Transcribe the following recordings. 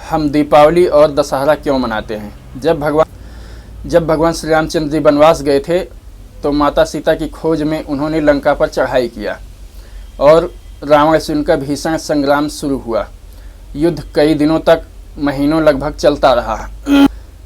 हम दीपावली और दशहरा क्यों मनाते हैं? जब भगवान श्री रामचंद्र जी वनवास गए थे तो माता सीता की खोज में उन्होंने लंका पर चढ़ाई किया और रावण से उनका भीषण संग्राम शुरू हुआ। युद्ध कई दिनों तक, महीनों लगभग चलता रहा।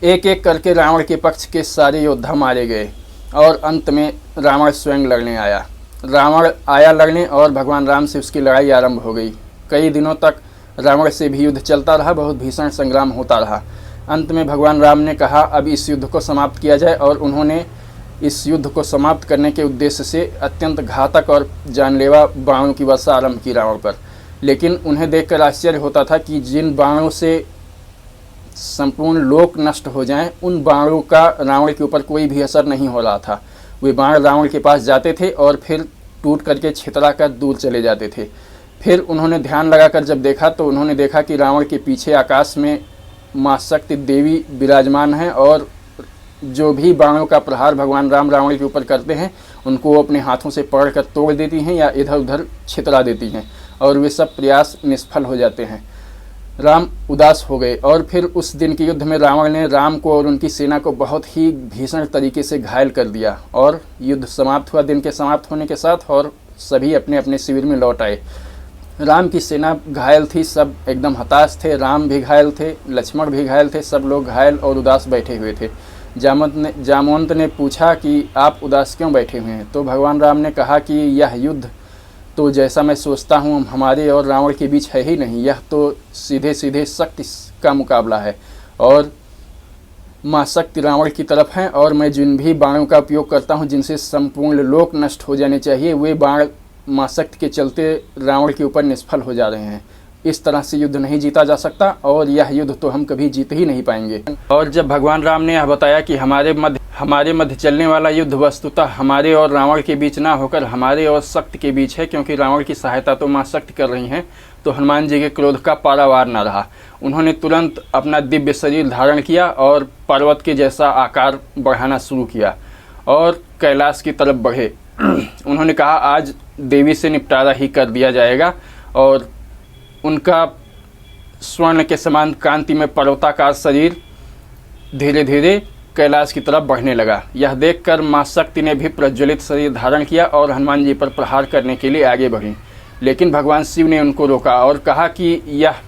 एक एक करके रावण के पक्ष के सारे योद्धा मारे गए और अंत में रावण स्वयं लड़ने आया। रावण आया लड़ने और भगवान राम से उसकी लड़ाई आरंभ हो गई। कई दिनों तक रावण से भी युद्ध चलता रहा, बहुत भीषण संग्राम होता रहा। अंत में भगवान राम ने कहा अब इस युद्ध को समाप्त किया जाए और उन्होंने इस युद्ध को समाप्त करने के उद्देश्य से अत्यंत घातक और जानलेवा बाणों की वर्षा आरंभ की रावण पर। लेकिन उन्हें देखकर आश्चर्य होता था कि जिन बाणों से संपूर्ण लोक नष्ट हो जाएं, उन बाणों का रावण के ऊपर कोई भी असर नहीं हो रहा था। वे बाण रावण के पास जाते थे और फिर टूट करके छितरा कर दूर चले जाते थे। फिर उन्होंने ध्यान लगाकर जब देखा तो उन्होंने देखा कि रावण के पीछे आकाश में माँ शक्ति देवी विराजमान हैं और जो भी बाणों का प्रहार भगवान राम रावण के ऊपर करते हैं उनको वो अपने हाथों से पकड़कर तोड़ देती हैं या इधर उधर छितरा देती हैं और वे सब प्रयास निष्फल हो जाते हैं। राम उदास हो गए और फिर उस दिन के युद्ध में रावण ने राम को और उनकी सेना को बहुत ही भीषण तरीके से घायल कर दिया और युद्ध समाप्त हुआ दिन के समाप्त होने के साथ और सभी अपने अपने शिविर में लौट आए। राम की सेना घायल थी, सब एकदम हताश थे। राम भी घायल थे, लक्ष्मण भी घायल थे, सब लोग घायल और उदास बैठे हुए थे। जामवंत ने पूछा कि आप उदास क्यों बैठे हुए हैं? तो भगवान राम ने कहा कि यह युद्ध तो जैसा मैं सोचता हूँ हमारे और रावण के बीच है ही नहीं। यह तो सीधे सीधे शक्ति का मुकाबला है और माँ शक्ति रावण की तरफ हैं और मैं जिन भी बाणों का उपयोग करता हूँ जिनसे संपूर्ण लोक नष्ट हो जाने चाहिए, वे बाण माँ शक्ति के चलते रावण के ऊपर निष्फल हो जा रहे हैं। इस तरह से युद्ध नहीं जीता जा सकता और यह युद्ध तो हम कभी जीत ही नहीं पाएंगे। और जब भगवान राम ने यह बताया कि हमारे मध्य चलने वाला युद्ध वस्तुतः हमारे और रावण के बीच ना होकर हमारे और शक्ति के बीच है, क्योंकि रावण की सहायता तो माँ शक्ति कर रही हैं, तो हनुमान जी के क्रोध का पारावार न रहा। उन्होंने तुरंत अपना दिव्य शरीर धारण किया और पर्वत के जैसा आकार बढ़ाना शुरू किया और कैलाश की तरफ बढ़े। उन्होंने कहा आज देवी से निपटारा ही कर दिया जाएगा और उनका स्वर्ण के समान कांति में पर्वताकार शरीर धीरे धीरे कैलाश की तरफ बढ़ने लगा। यह देखकर माँ शक्ति ने भी प्रज्वलित शरीर धारण किया और हनुमान जी पर प्रहार करने के लिए आगे बढ़ी। लेकिन भगवान शिव ने उनको रोका और कहा कि यह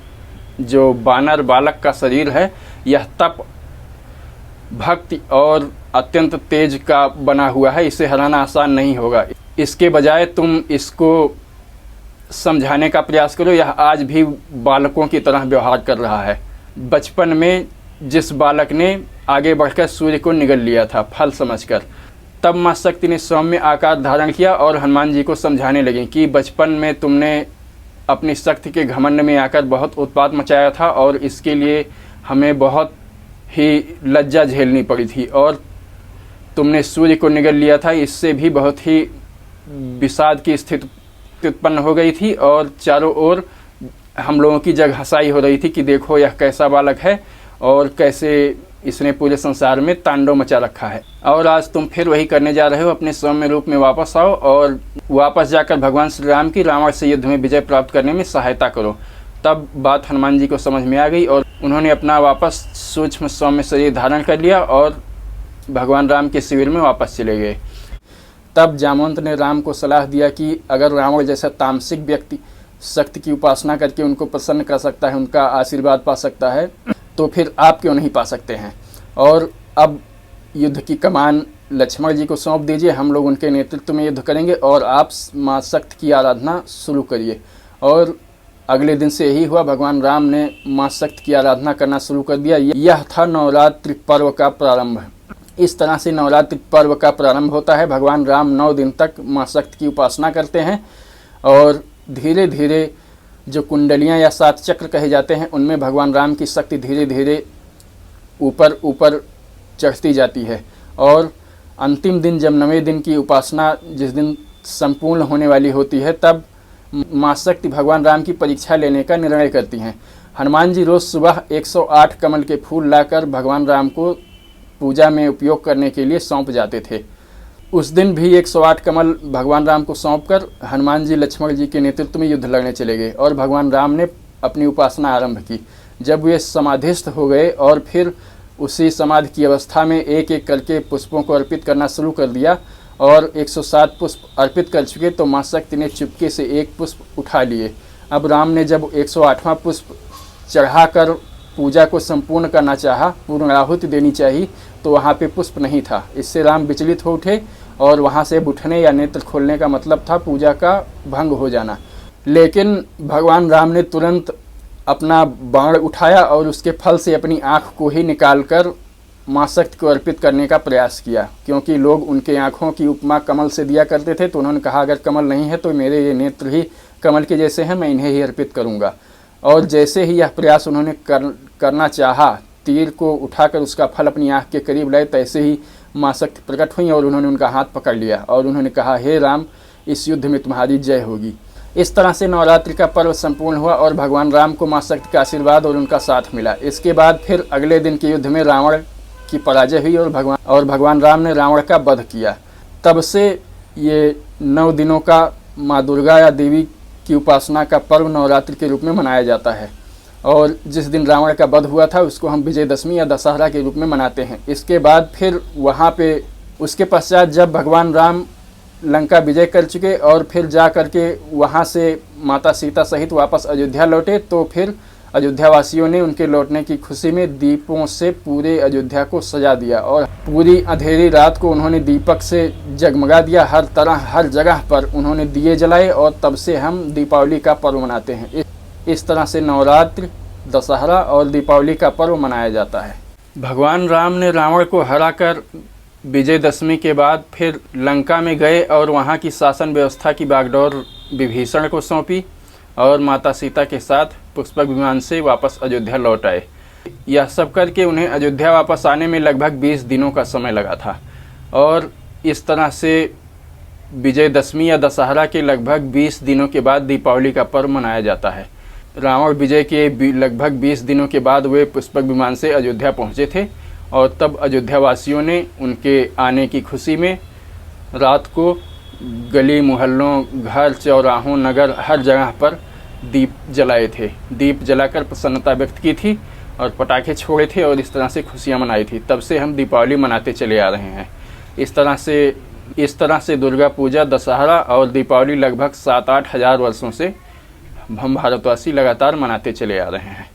जो बानर बालक का शरीर है यह तप, भक्ति और अत्यंत तेज का बना हुआ है, इसे हराना आसान नहीं होगा। इसके बजाय तुम इसको समझाने का प्रयास करो, यह आज भी बालकों की तरह व्यवहार कर रहा है। बचपन में जिस बालक ने आगे बढ़कर सूर्य को निगल लिया था फल समझकर, तब माँ शक्ति ने सौम्य आकार धारण किया और हनुमान जी को समझाने लगी कि बचपन में तुमने अपनी शक्ति के घमंड में आकर बहुत उत्पात मचाया था और इसके लिए हमें बहुत ही लज्जा झेलनी पड़ी थी और तुमने सूर्य को निगल लिया था, इससे भी बहुत ही विषाद की स्थिति उत्पन्न हो गई थी और चारों ओर हम लोगों की जग हंसाई हो रही थी कि देखो यह कैसा बालक है और कैसे इसने पूरे संसार में तांडव मचा रखा है। और आज तुम फिर वही करने जा रहे हो, अपने सौम्य रूप में वापस आओ और वापस जाकर भगवान श्री राम की रावण से युद्ध में विजय प्राप्त करने में सहायता करो। तब बात हनुमान जी को समझ में आ गई और उन्होंने अपना वापस सूक्ष्म सौम्य शरीर धारण कर लिया और भगवान राम के शिविर में वापस चले गए। तब जामवंत ने राम को सलाह दिया कि अगर रावण जैसा तामसिक व्यक्ति शक्ति की उपासना करके उनको प्रसन्न कर सकता है, उनका आशीर्वाद पा सकता है, तो फिर आप क्यों नहीं पा सकते हैं। और अब युद्ध की कमान लक्ष्मण जी को सौंप दीजिए, हम लोग उनके नेतृत्व में युद्ध करेंगे और आप माँ शक्ति की आराधना शुरू करिए। और अगले दिन से यही हुआ, भगवान राम ने माँ शक्ति की आराधना करना शुरू कर दिया। यह था नवरात्रि पर्व का प्रारंभ। इस तरह से नवरात्रि पर्व का प्रारंभ होता है। भगवान राम 9 दिन तक माँ शक्ति की उपासना करते हैं और धीरे धीरे जो कुंडलियाँ या 7 चक्र कहे जाते हैं उनमें भगवान राम की शक्ति धीरे धीरे ऊपर ऊपर चढ़ती जाती है और अंतिम दिन जब 9वें दिन की उपासना जिस दिन संपूर्ण होने वाली होती है, तब माँ शक्ति भगवान राम की परीक्षा लेने का निर्णय करती हैं। हनुमान जी रोज़ सुबह 108 कमल के फूल लाकर भगवान राम को पूजा में उपयोग करने के लिए सौंप जाते थे। उस दिन भी 108 कमल भगवान राम को सौंपकर हनुमान जी लक्ष्मण जी के नेतृत्व में युद्ध लड़ने चले गए और भगवान राम ने अपनी उपासना आरंभ की। जब वे समाधिस्थ हो गए और फिर उसी समाधि की अवस्था में एक एक करके पुष्पों को अर्पित करना शुरू कर दिया और 107 पुष्प अर्पित कर चुके तो माँ शक्ति ने चुपके से एक पुष्प उठा लिए। अब राम ने जब 108वां पुष्प चढ़ाकर पूजा को संपूर्ण करना चाहा, पूर्ण आहुति देनी चाहिए, तो वहाँ पे पुष्प नहीं था। इससे राम विचलित हो उठे और वहाँ से उठने या नेत्र खोलने का मतलब था पूजा का भंग हो जाना। लेकिन भगवान राम ने तुरंत अपना बाण उठाया और उसके फल से अपनी आँख को ही निकालकर माँ शक्ति को अर्पित करने का प्रयास किया, क्योंकि लोग उनके आँखों की उपमा कमल से दिया करते थे। तो उन्होंने कहा अगर कमल नहीं है तो मेरे ये नेत्र ही कमल के जैसे हैं, मैं इन्हें ही अर्पित करूँगा। और जैसे ही यह प्रयास उन्होंने करना चाहा, तीर को उठाकर उसका फल अपनी आँख के करीब लाए, तैसे ही माँ शक्ति प्रकट हुई और उन्होंने उनका हाथ पकड़ लिया और उन्होंने कहा, हे राम, इस युद्ध में तुम्हारी जय होगी। इस तरह से नवरात्रि का पर्व संपूर्ण हुआ और भगवान राम को माँ शक्ति का आशीर्वाद और उनका साथ मिला। इसके बाद फिर अगले दिन के युद्ध में रावण की पराजय हुई और भगवान राम ने रावण का वध किया। तब से ये 9 दिनों का माँ दुर्गा या देवी की उपासना का पर्व नवरात्रि के रूप में मनाया जाता है। और जिस दिन रावण का वध हुआ था उसको हम विजयदशमी या दशहरा के रूप में मनाते हैं। इसके बाद फिर वहाँ पे उसके पश्चात जब भगवान राम लंका विजय कर चुके और फिर जा कर के वहाँ से माता सीता सहित वापस अयोध्या लौटे, तो फिर अयोध्या वासियों ने उनके लौटने की खुशी में दीपों से पूरे अयोध्या को सजा दिया और पूरी अंधेरी रात को उन्होंने दीपक से जगमगा दिया। हर तरह हर जगह पर उन्होंने दिए जलाए और तब से हम दीपावली का पर्व मनाते हैं। इस तरह से नवरात्रि, दशहरा और दीपावली का पर्व मनाया जाता है। भगवान राम ने रावण को हराकर विजयदशमी के बाद फिर लंका में गए और वहाँ की शासन व्यवस्था की बागडोर विभीषण को सौंपी और माता सीता के साथ पुष्पक विमान से वापस अयोध्या लौट आए। यह सब करके उन्हें अयोध्या वापस आने में लगभग 20 दिनों का समय लगा था और इस तरह से विजयदशमी या दशहरा के लगभग 20 दिनों के बाद दीपावली का पर्व मनाया जाता है। रावण विजय के लगभग 20 दिनों के बाद वे पुष्पक विमान से अयोध्या पहुँचे थे और तब अयोध्या वासियों ने उनके आने की खुशी में रात को गली मोहल्लों, घर, चौराहों, नगर हर जगह पर दीप जलाए थे। दीप जलाकर प्रसन्नता व्यक्त की थी और पटाखे छोड़े थे और इस तरह से खुशियां मनाई थी। तब से हम दीपावली मनाते चले आ रहे हैं। इस तरह से दुर्गा पूजा, दशहरा और दीपावली लगभग 7-8 हज़ार वर्षों से हम भारतवासी लगातार मनाते चले आ रहे हैं।